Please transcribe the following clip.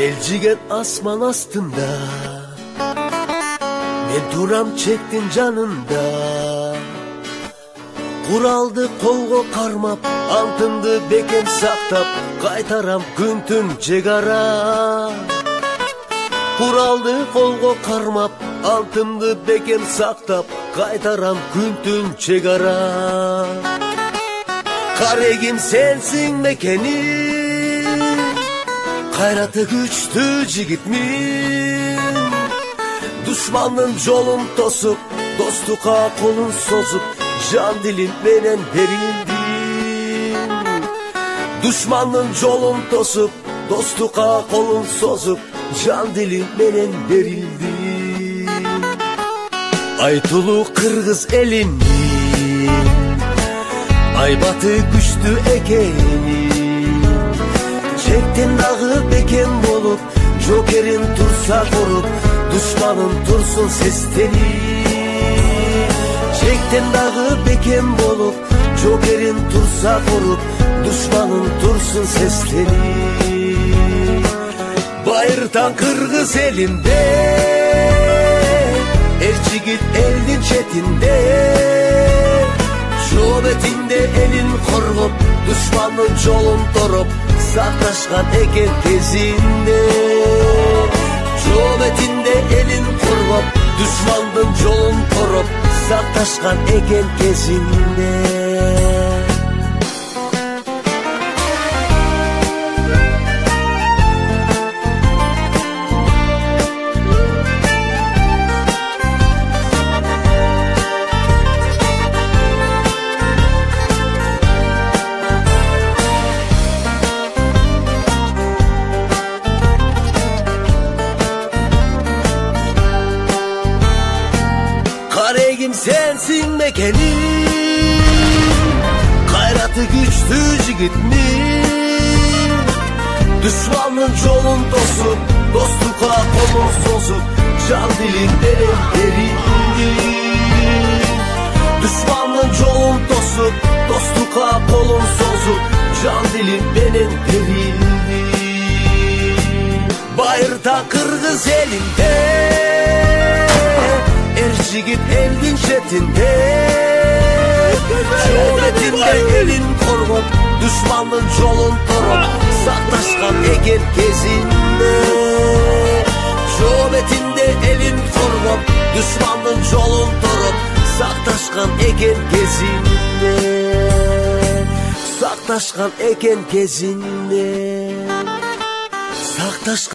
Elcigen asman astında, ne duram çektin canında. Kuraldı kolgo karmap, altındı beken saktap, kaytaram güntün cegara. Kuraldı kolgo karmap, altındı beken saktap, kaytaram güntün cegara. Karegim sensin mekenim, hayratı güçlü jigitmin. Düşmanın yolun tosup, dostluğa kolun sozup, can dilim menen berildin. Düşmanın yolun tosup, dostluğa kolun sozup, can dilim menen berildin. Aytulu Kırgız elini, aybatı güçlü ekeni. Çektin dağı beken bolup, jokerin tursa korup, düşmanın tursun sesteni. Çektin dağı beken bolup, jokerin tursa korup, düşmanın tursun sesteni. Bayırtan Kırgız elinde, elçigit eldin çetinde. Şöbetinde elin korup, düşmanın yolun torup, saklaşkan eken kezinde. Şöbetinde elin korup, düşmanın yolun torup, saklaşkan eken kezinde. Karegim sensin mekenim, hayratı güçlü jigitmin. Düşmanın yolun tosup, dostluğa kolun sozup, can dilinden berildin. Düşmanın yolun tosup, dostluğa kolun sozup, can dilinden berildin. Bayırta Kırgız elinde, elçigit eldin çetinde. Şöbetinde elin korup, düşmanın yolun torup, saklaşkan egen kezinde. Şöbetinde elin korup, düşmanın yolun torup, saklaşkan egen kezinde. Saklaşkan egen kezinde. Saklaşkan